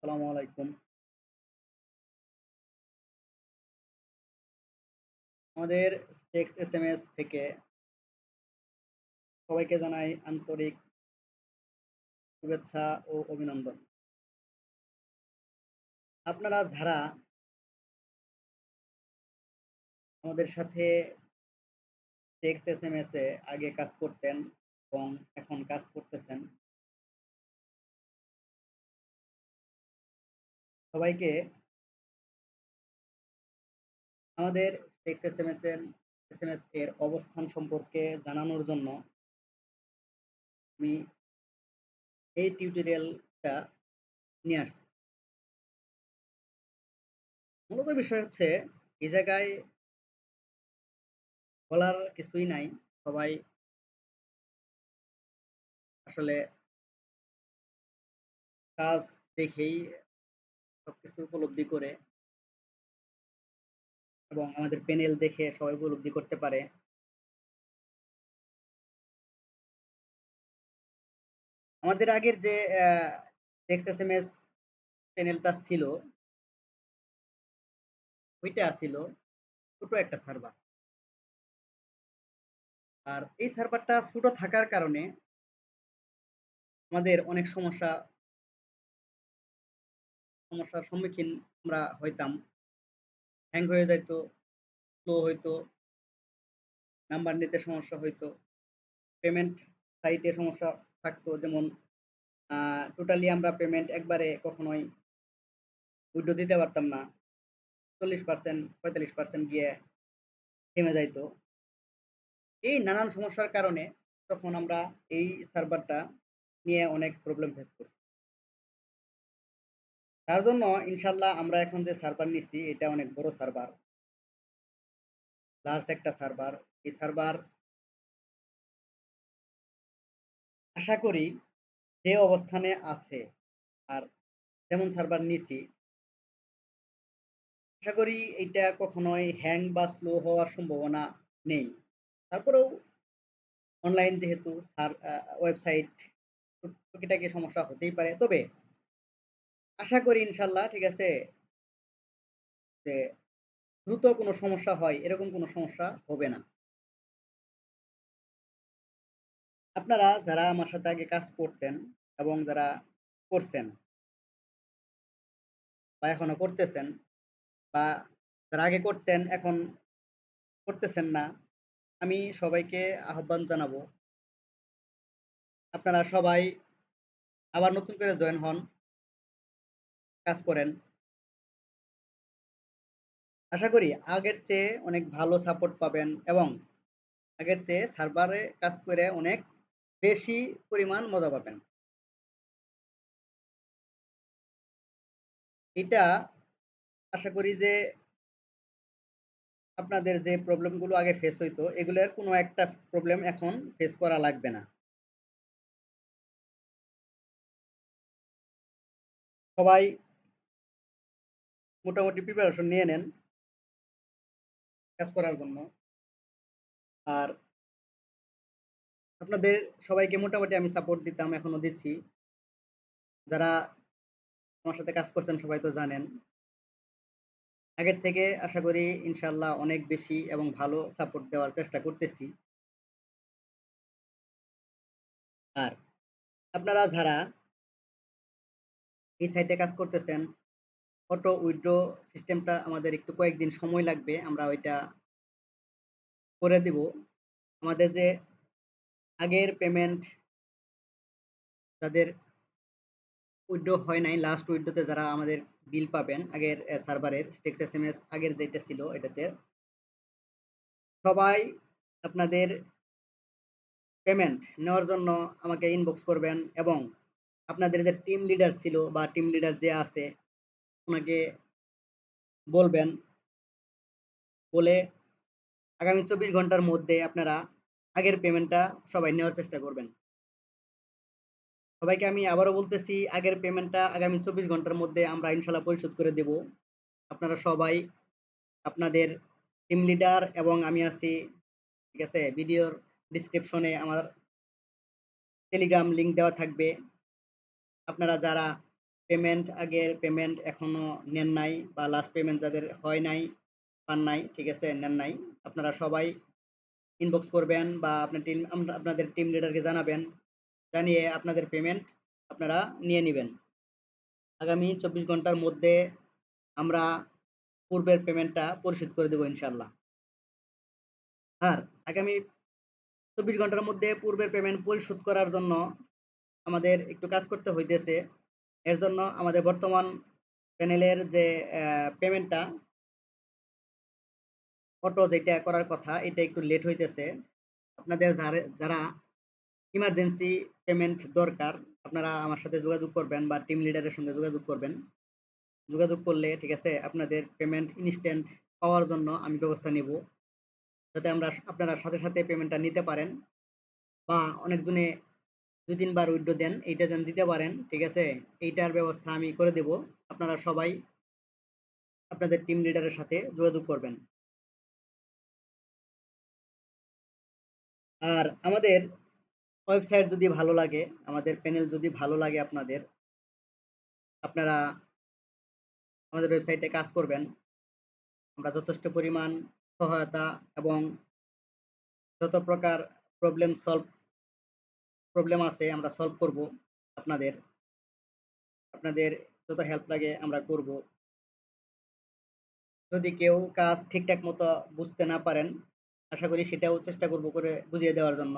আসসালামু আলাইকুম। আমাদের টেক্সট এসএমএস থেকে সবাইকে জানাই আন্তরিক শুভেচ্ছা ও অভিনন্দন। আপনারা যারা আমাদের সাথে টেক্সট এসএমএস এ আগে কাজ করতেন এবং এখন কাজ করতেছেন, সবাইকে আমাদের টেক্সট এসএমএস এর অবস্থান সম্পর্কে জানানোর জন্য আমি এই টিউটোরিয়ালটা নিয়ে আসছি। মূলত বিষয় হচ্ছে এই জায়গায় বলার কিছুই নাই। সবাই আসলে কাজ দেখেই সবকিছু উপলব্ধি করে এবং আমাদের প্যানেল দেখে সবাই উপলব্ধি করতে পারে। আমাদের আগের যে টেক্সট এসএমএস প্যানেলটা ছিল, ওইটা ছিল ছোট একটা সার্ভার। আর এই সার্ভারটা ছোট থাকার কারণে আমাদের অনেক সমস্যার সম্মুখীন আমরা হইতাম। হ্যাং হয়ে যাইতো, স্লো হইতো, নাম্বার নিতে সমস্যা হইতো, পেমেন্ট সাইটে সমস্যা থাকতো। যেমন টোটালি আমরা পেমেন্ট একবারে কখনোই উইথড্র দিতে পারতাম না। 40% 45% গিয়ে থেমে যাইতো। এই নানান সমস্যার কারণে তখন আমরা এই সার্ভারটা নিয়ে অনেক প্রবলেম ফেস করছি। তার জন্য ইনশাল্লাহ আমরা এখন যে সার্ভার নিছি এটা অনেক বড় সার্ভার, লার্জ একটা সার্ভার। এই সার্ভার আশা করি যে অবস্থানে আছে আর যেমন সার্ভার নিছি, আশা করি এইটা কখনোই হ্যাং বা স্লো হওয়ার সম্ভাবনা নেই। তারপরেও অনলাইন যেহেতু ওয়েবসাইট টুকিটাকি সমস্যা হতেই পারে। তবে আশা করি ইনশাল্লাহ ঠিক আছে যে দ্রুত কোনো সমস্যা হয় এরকম কোনো সমস্যা হবে না। আপনারা যারা আমার সাথে আগে কাজ করতেন এবং যারা করছেন বা এখনো করতেছেন বা যারা আগে করতেন এখন করতেছেন না, আমি সবাইকে আহ্বান জানাবো আপনারা সবাই আবার নতুন করে জয়েন হন, কাজ করেন। আশা করি আগের চেয়ে অনেক ভালো সাপোর্ট পাবেন এবং আগের চেয়ে সার্ভারে কাজ করে অনেক বেশি পরিমাণ মজা পাবেন। এটা আশা করি যে আপনাদের যে প্রবলেমগুলো আগে ফেস হইতো এগুলোর কোনো একটা প্রবলেম এখন ফেস করা লাগবে না। সবাই মোটামুটি প্রিপারেশন নিয়ে নেন কাজ করার জন্য। আর আপনাদের সবাইকে মোটামুটি আমি সাপোর্ট দিতাম, এখনো দিচ্ছি। যারা আমার সাথে কাজ করছেন সবাই তো জানেন। আগের থেকে আশা করি ইনশাআল্লাহ অনেক বেশি এবং ভালো সাপোর্ট দেওয়ার চেষ্টা করতেছি। আর আপনারা যারা এই সাইটে কাজ করতেছেন, অটো উইথড্র সিস্টেমটা আমাদের একটু কয়েকদিন সময় লাগবে। আমরা ওইটা করে দিব। আমাদের যে আগের পেমেন্ট যাদের উইথড্র হয় নাই, লাস্ট উইথড্রতে যারা আমাদের বিল পাবেন আগের সার্ভারের টেক্সট এসএমএস আগের যেটা ছিল এটাতে, সবাই আপনাদের পেমেন্ট নেওয়ার জন্য আমাকে ইনবক্স করবেন এবং আপনাদের যে টিম লিডার ছিল বা টিম লিডার যে আছে ওনাকে বলবেন, বলে আগামী 24 ঘন্টার মধ্যে আপনারা আগের পেমেন্টটা সবাই নেওয়ার চেষ্টা করবেন। সবাইকে আমি আবারও বলতেছি, আগের পেমেন্টটা আগামী 24 ঘন্টার মধ্যে আমরা ইনশাল্লাহ পরিশোধ করে দেব। আপনারা সবাই আপনাদের টিম লিডার এবং আমি আছি, ঠিক আছে? ভিডিওর ডেসক্রিপশনে আমার টেলিগ্রাম লিংক দেওয়া থাকবে। আপনারা যারা আগের পেমেন্ট এখনো নেন নাই বা লাস্ট পেমেন্ট যাদের হয় নাই, পান নাই, ঠিক আছে? নেন নাই। আপনারা সবাই ইনবক্স করবেন বা আপনাদের টিম লিডারকে জানাবেন। জানিয়ে আপনাদের পেমেন্ট আপনারা নিয়ে নিবেন। আগামী ২৪ ঘন্টার মধ্যে আমরা পূর্বের পেমেন্টটা পরিশোধ করে দেব ইনশাআল্লাহ। আর আগামী ২৪ ঘন্টার মধ্যে পূর্বের পেমেন্ট পরিশোধ করার জন্য আমাদের একটু কাজ করতে হইতেছে। এর জন্য আমাদের বর্তমান প্যানেলের যে পেমেন্টটা অটো যেটা করার কথা এটা একটু লেট হইতেছে। আপনাদের যারা ইমার্জেন্সি পেমেন্ট দরকার আপনারা আমার সাথে যোগাযোগ করবেন বা টিম লিডারের সঙ্গে যোগাযোগ করবেন। যোগাযোগ করলে ঠিক আছে আপনাদের পেমেন্ট ইনস্ট্যান্ট পাওয়ার জন্য আমি ব্যবস্থা নিব। যাতে আপনারা সাথে, সাথে পেমেন্টটা নিতে পারেন বা অনেকজনে ২-৩ বার উইথড্র দেন এইটা যেন দিতে পারেন, ঠিক আছে? এইটার ব্যবস্থা আমি করে দেব। আপনারা সবাই আপনাদের টিম লিডারের সাথে যোগাযোগ করবেন। আর আমাদের ওয়েবসাইট যদি ভালো লাগে, আমাদের প্যানেল যদি ভালো লাগে আপনারা আমাদের ওয়েবসাইটে কাজ করবেন। আমরা যথেষ্ট পরিমাণ সহায়তা এবং যত প্রকার প্রবলেম আছে আমরা সলভ করব আপনাদের। আপনাদের যত হেল্প লাগে আমরা করব। যদি কেউ কাজ ঠিকঠাক মতো বুঝতে না পারেন, আশা করি সেটাও চেষ্টা করব করে বুঝিয়ে দেওয়ার জন্য।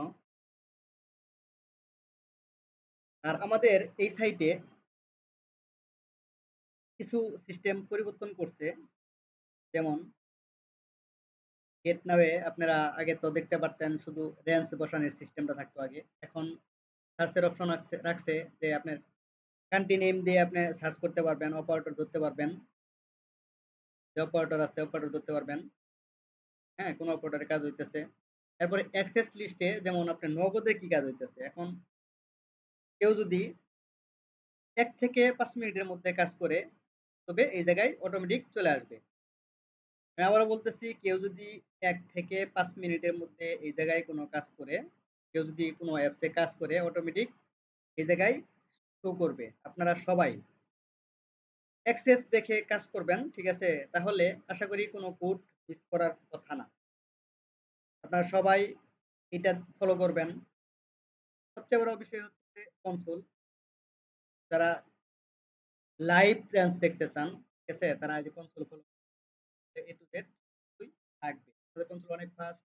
আর আমাদের এই সাইটে কিছু সিস্টেম পরিবর্তন করছে। যেমন গেট নাওয়ে আপনারা আগে তো দেখতে পারতেন শুধু রেঞ্জ বসানোর সিস্টেমটা থাকতো আগে। এখন সার্চের অপশন রাখছে যে আপনার কান্ট্রি নেম দিয়ে আপনি সার্চ করতে পারবেন, অপারেটর ধরতে পারবেন। যে অপারেটর আছে অপারেটর ধরতে পারবেন। হ্যাঁ, কোন অপারেটরে কাজ হইতেছে। এরপরে অ্যাক্সেস লিস্টে যেমন আপনার নগদে কি কাজ হইতেছে। এখন কেউ যদি ১ থেকে ৫ মিনিটের মধ্যে কাজ করে তবে এই জায়গায় অটোমেটিক চলে আসবে। আমি আবারও বলতেছি কেউ যদি ১ থেকে ৫ মিনিটের মধ্যে এই জায়গায় কোনো কাজ করে, কেউ যদি কোনো অ্যাপসে কাজ করে অটোমেটিক এই জায়গায় শো করবে। আপনারা সবাই অ্যাক্সেস দেখে কাজ করবেন, ঠিক আছে? তাহলে আশা করি কোনো কোড মিস করার কথা না। আপনারা সবাই এটা ফলো করবেন। সবচেয়ে বড় বিষয় হচ্ছে কনসোল। যারা লাইভ ট্রান্স দেখতে চান, ঠিক আছে? তারা এই যে console follow A to Z সবই থাকবে। তাদের কনসোল অনেক ফাস্ট,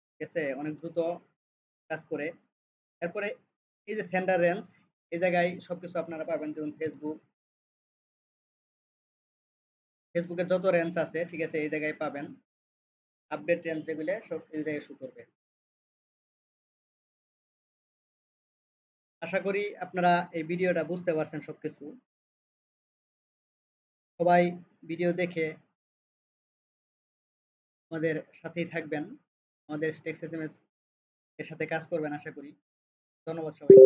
ঠিক আছে? অনেক দ্রুত কাজ করে। এরপরে এই যে সেন্ডার রেঞ্জ এই জায়গায় সবকিছু আপনারা পাবেন যেমন ফেসবুকের যত রেঞ্জ আছে, ঠিক আছে? এই জায়গায় পাবেন। আপডেট রেঞ্জ যেগুলো সব এই জায়গায় শো করবে। আশা করি আপনারা এই ভিডিওটা বুঝতে পারছেন সবকিছু। সবাই ভিডিও দেখে আমাদের সাথেই থাকবেন। আমাদের স্টেক্স এসএমএস এর সাথে কাজ করবেন আশা করি। ধন্যবাদ সবাইকে।